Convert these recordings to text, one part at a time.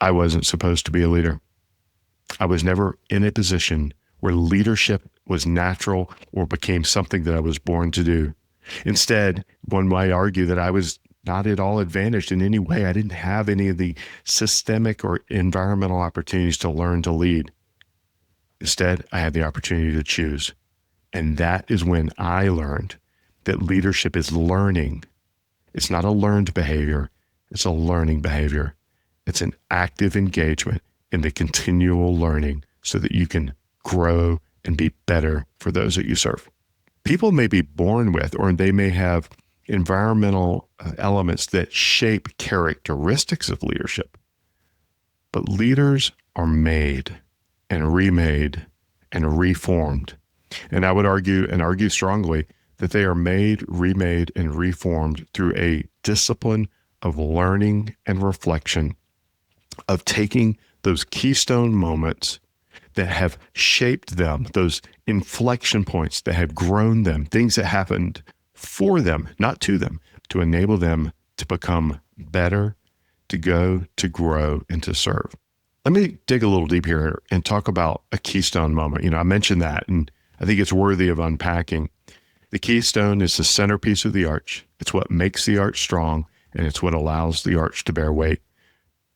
I wasn't supposed to be a leader. I was never in a position where leadership was natural or became something that I was born to do. Instead, one might argue that I was not at all advantaged in any way. I didn't have any of the systemic or environmental opportunities to learn to lead. Instead, I had the opportunity to choose. And that is when I learned that leadership is learning. It's not a learned behavior. It's a learning behavior. It's an active engagement in the continual learning so that you can grow and be better for those that you serve. People may be born with, or they may have environmental elements that shape characteristics of leadership, but leaders are made and remade and reformed. And I would argue strongly that they are made, remade, and reformed through a discipline of learning and reflection, of taking those keystone moments that have shaped them, those inflection points that have grown them, things that happened for them, not to them, to enable them to become better, to go, to grow, and to serve. Let me dig a little deep here and talk about a keystone moment. I mentioned that, and I think it's worthy of unpacking. The keystone is the centerpiece of the arch. It's what makes the arch strong, and it's what allows the arch to bear weight.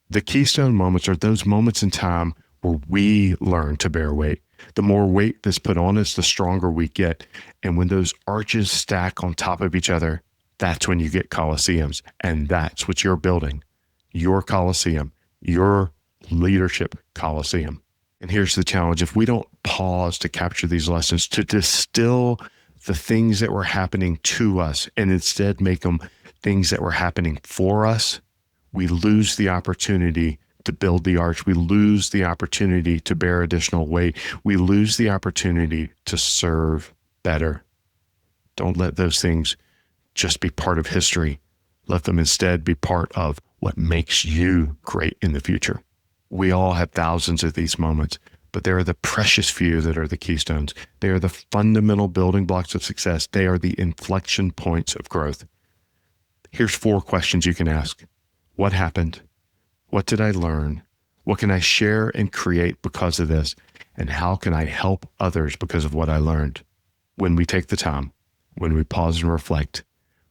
The keystone moments are those moments in time where we learn to bear weight. The more weight that's put on us, the stronger we get. And when those arches stack on top of each other, that's when you get coliseums. And that's what you're building, your coliseum, your leadership coliseum. And here's the challenge. If we don't pause to capture these lessons, to distill the things that were happening to us and instead make them things that were happening for us, we lose the opportunity to build the arch. We lose the opportunity to bear additional weight. We lose the opportunity to serve better. Don't let those things just be part of history. Let them instead be part of what makes you great in the future. We all have thousands of these moments, but there are the precious few that are the keystones. They are the fundamental building blocks of success. They are the inflection points of growth. Here's 4 questions you can ask. What happened? What did I learn? What can I share and create because of this? And how can I help others because of what I learned? When we take the time, when we pause and reflect,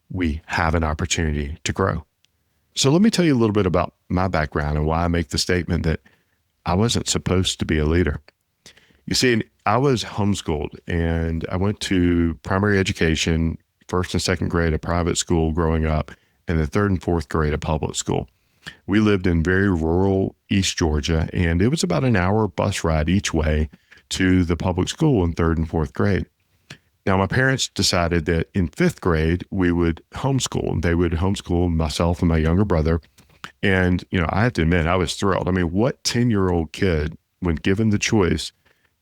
we have an opportunity to grow. So let me tell you a little bit about my background and why I make the statement that I wasn't supposed to be a leader. You see, I was homeschooled and I went to primary education, 1st and 2nd grade at private school growing up, and the 3rd and 4th grade at public school. We lived in very rural East Georgia, and it was about an hour bus ride each way to the public school in 3rd and 4th grade. Now, my parents decided that in 5th grade, we would homeschool. They would homeschool myself and my younger brother. And, I have to admit, I was thrilled. I mean, what 10-year-old kid, when given the choice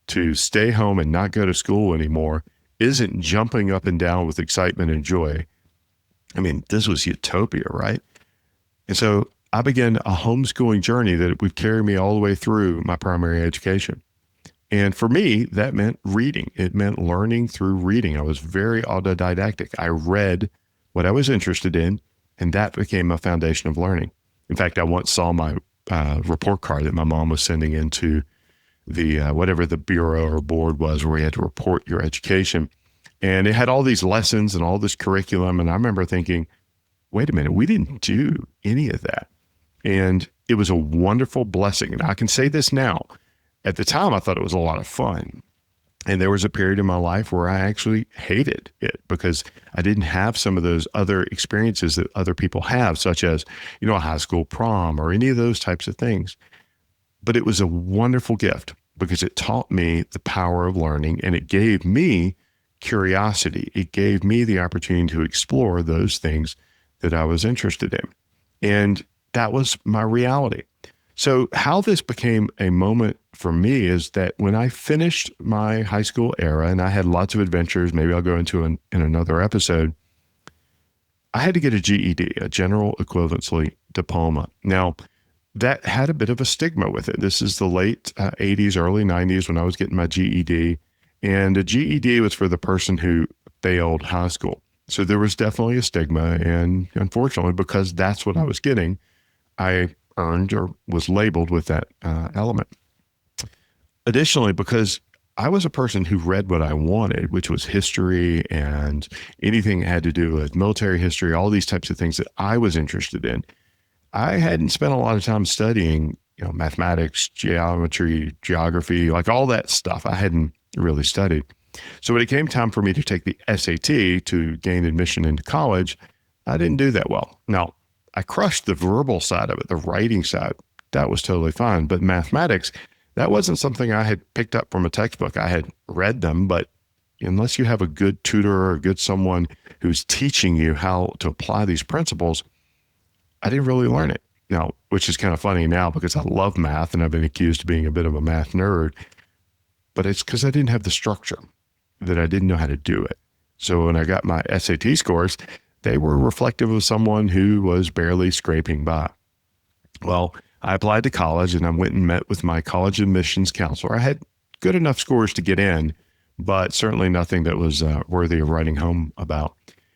to stay home and not go to school anymore, isn't jumping up and down with excitement and joy? I mean, this was utopia, right? And so I began a homeschooling journey that would carry me all the way through my primary education. And for me, that meant reading. It meant learning through reading. I was very autodidactic. I read what I was interested in, and that became a foundation of learning. In fact, I once saw my report card that my mom was sending into the whatever the bureau or board was where you had to report your education. And it had all these lessons and all this curriculum. And I remember thinking, wait a minute, we didn't do any of that. And it was a wonderful blessing. And I can say this now. At the time, I thought it was a lot of fun. And there was a period in my life where I actually hated it because I didn't have some of those other experiences that other people have, such as, a high school prom or any of those types of things. But it was a wonderful gift because it taught me the power of learning, and it gave me curiosity. It gave me the opportunity to explore those things that I was interested in. And that was my reality. So how this became a moment for me is that when I finished my high school era, and I had lots of adventures, maybe I'll go into in another episode, I had to get a GED, a general equivalency diploma. Now, that had a bit of a stigma with it. This is the late 80s, early 90s when I was getting my GED. And a GED was for the person who failed high school. So there was definitely a stigma. And unfortunately, because that's what I was getting, I earned or was labeled with that element. Additionally, because I was a person who read what I wanted, which was history and anything that had to do with military history, all these types of things that I was interested in. I hadn't spent a lot of time studying, mathematics, geometry, geography, like all that stuff. I hadn't really studied. So when it came time for me to take the SAT to gain admission into college, I didn't do that well. Now, I crushed the verbal side of it, the writing side. That was totally fine. But mathematics, that wasn't something I had picked up from a textbook. I had read them, but unless you have a good tutor or a good someone who's teaching you how to apply these principles, I didn't really learn it. Now, which is kind of funny now because I love math and I've been accused of being a bit of a math nerd, but it's because I didn't have the structure, that I didn't know how to do it. So when I got my SAT scores, they were reflective of someone who was barely scraping by. Well, I applied to college and I went and met with my college admissions counselor. I had good enough scores to get in, but certainly nothing that was worthy of writing home about.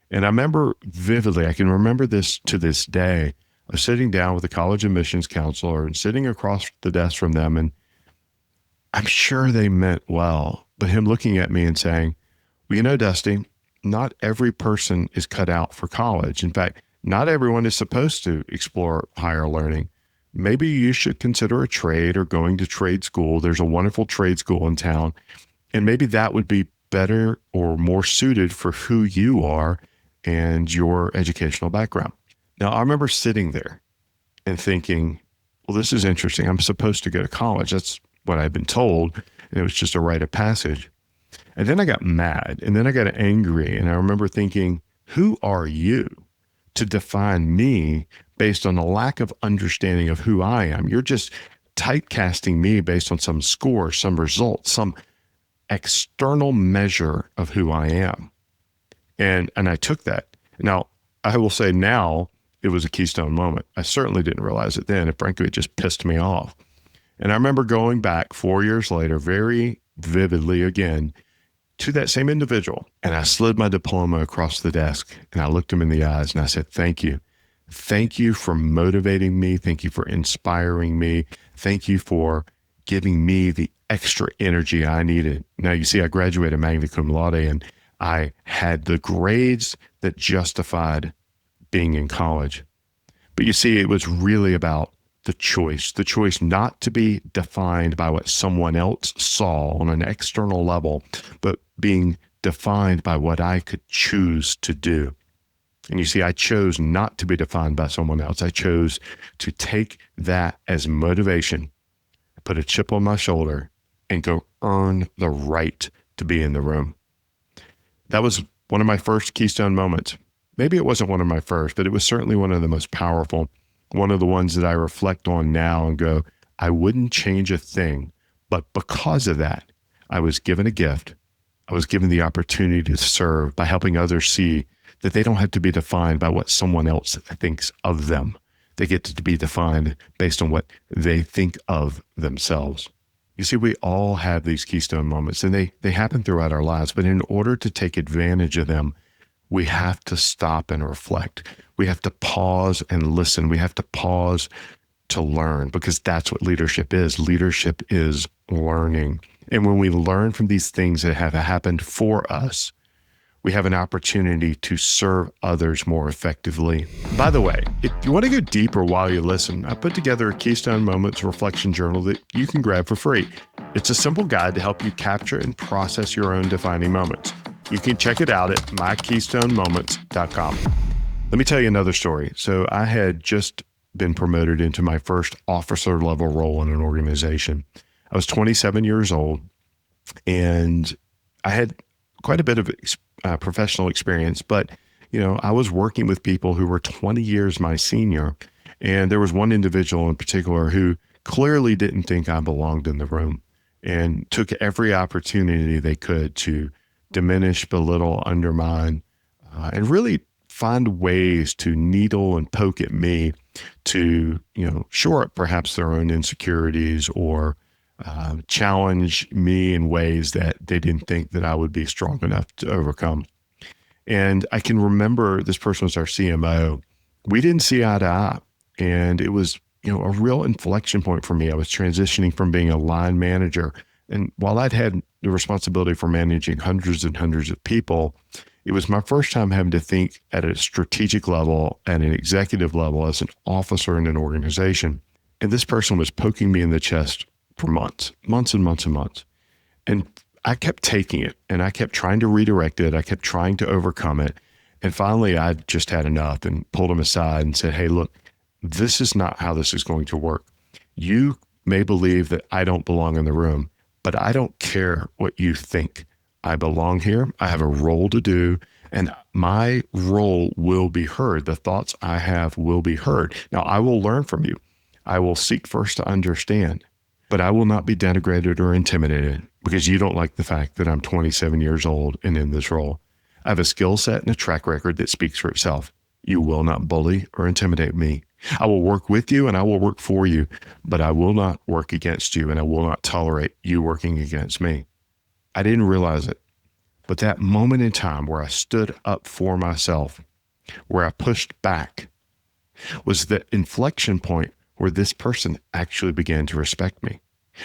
And I remember vividly, I can remember this to this day. I was sitting down with a college admissions counselor and sitting across the desk from them. And I'm sure they meant well, but him looking at me and saying, well, Dusty, not every person is cut out for college. In fact, not everyone is supposed to explore higher learning. Maybe you should consider a trade or going to trade school. There's a wonderful trade school in town. And maybe that would be better or more suited for who you are and your educational background. Now, I remember sitting there and thinking, well, this is interesting. I'm supposed to go to college. That's what I've been told. And it was just a rite of passage. And then I got mad and then I got angry. And I remember thinking, who are you to define me based on a lack of understanding of who I am? You're just typecasting me based on some score, some result, some external measure of who I am. And I took that. Now, I will say now it was a Keystone moment. I certainly didn't realize it then. And frankly, it just pissed me off. And I remember going back 4 years later, very vividly again, to that same individual. And I slid my diploma across the desk and I looked him in the eyes and I said, thank you. Thank you for motivating me. Thank you for inspiring me. Thank you for giving me the extra energy I needed. Now, you see, I graduated magna cum laude and I had the grades that justified being in college. But you see, it was really about the choice not to be defined by what someone else saw on an external level, but being defined by what I could choose to do. And you see, I chose not to be defined by someone else. I chose to take that as motivation, put a chip on my shoulder, and go earn the right to be in the room. That was one of my first Keystone moments. Maybe it wasn't one of my first, but it was certainly one of the most powerful, one of the ones that I reflect on now and go, I wouldn't change a thing. But because of that, I was given a gift. I was given the opportunity to serve by helping others see that they don't have to be defined by what someone else thinks of them. They get to be defined based on what they think of themselves. You see, we all have these Keystone moments and they happen throughout our lives, but in order to take advantage of them, we have to stop and reflect. We have to pause and listen. We have to pause to learn because that's what leadership is. Leadership is learning. And when we learn from these things that have happened for us, we have an opportunity to serve others more effectively. By the way, if you want to go deeper while you listen, I put together a Keystone Moments reflection journal that you can grab for free. It's a simple guide to help you capture and process your own defining moments. You can check it out at mykeystonemoments.com. Let me tell you another story. So I had just been promoted into my first officer level role in an organization. I was 27 years old and I had quite a bit of professional experience, but I was working with people who were 20 years my senior. And there was one individual in particular who clearly didn't think I belonged in the room and took every opportunity they could to diminish, belittle, undermine, and really find ways to needle and poke at me to, shore up perhaps their own insecurities or challenge me in ways that they didn't think that I would be strong enough to overcome. And I can remember this person was our CMO. We didn't see eye to eye. And it was, a real inflection point for me. I was transitioning from being a line manager. And while I'd had the responsibility for managing hundreds and hundreds of people, it was my first time having to think at a strategic level, at an executive level, as an officer in an organization. And this person was poking me in the chest for months and months and months. And I kept taking it and I kept trying to redirect it. I kept trying to overcome it. And finally, I just had enough and pulled him aside and said, hey, look, this is not how this is going to work. You may believe that I don't belong in the room, but I don't care what you think. I belong here. I have a role to do, and my role will be heard. The thoughts I have will be heard. Now, I will learn from you. I will seek first to understand, but I will not be denigrated or intimidated because you don't like the fact that I'm 27 years old and in this role. I have a skill set and a track record that speaks for itself. You will not bully or intimidate me. I will work with you and I will work for you, but I will not work against you and I will not tolerate you working against me. I didn't realize it, but that moment in time where I stood up for myself, where I pushed back, was the inflection point where this person actually began to respect me,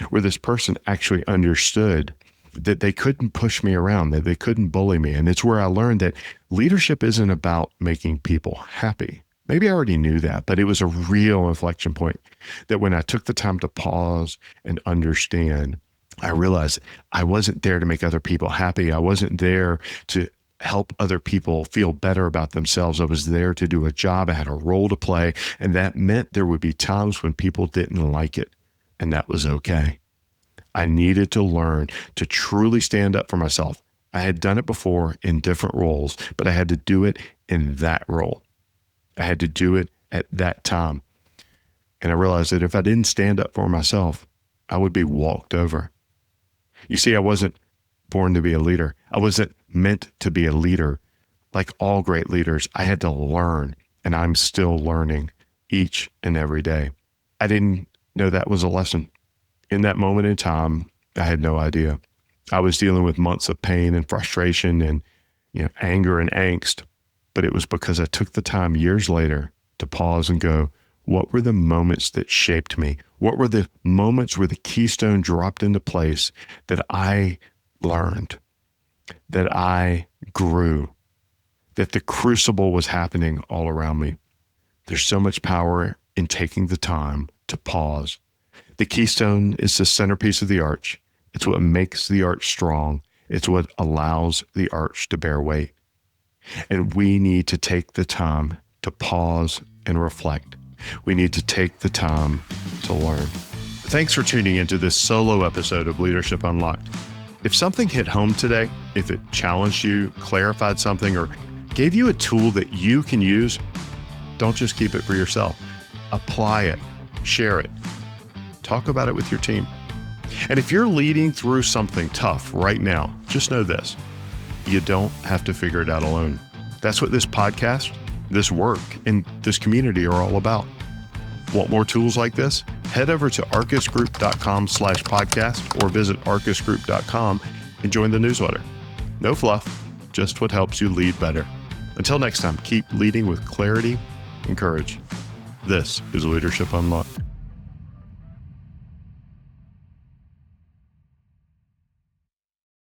where this person actually understood that they couldn't push me around, that they couldn't bully me. And it's where I learned that leadership isn't about making people happy. Maybe I already knew that, but it was a real inflection point that when I took the time to pause and understand, I realized I wasn't there to make other people happy. I wasn't there to help other people feel better about themselves. I was there to do a job. I had a role to play. And that meant there would be times when people didn't like it. And that was okay. I needed to learn to truly stand up for myself. I had done it before in different roles, but I had to do it in that role. I had to do it at that time. And I realized that if I didn't stand up for myself, I would be walked over. You see, I wasn't born to be a leader. I wasn't meant to be a leader. Like all great leaders, I had to learn, and I'm still learning each and every day. I didn't know that was a lesson. In that moment in time, I had no idea. I was dealing with months of pain and frustration and anger and angst, but it was because I took the time years later to pause and go, what were the moments that shaped me? What were the moments where the keystone dropped into place that I learned, that I grew, that the crucible was happening all around me? There's so much power in taking the time to pause. The keystone is the centerpiece of the arch. It's what makes the arch strong. It's what allows the arch to bear weight. And we need to take the time to pause and reflect. We need to take the time to learn. Thanks for tuning into this solo episode of Leadership Unlocked. If something hit home today, if it challenged you, clarified something, or gave you a tool that you can use, don't just keep it for yourself. Apply it, share it, talk about it with your team. And if you're leading through something tough right now, just know this: you don't have to figure it out alone. That's what this podcast, this work, and this community are all about. Want more tools like this? Head over to arcusgroup.com/podcast or visit arcusgroup.com and join the newsletter. No fluff, just what helps you lead better. Until next time, keep leading with clarity and courage. This is Leadership Unlocked.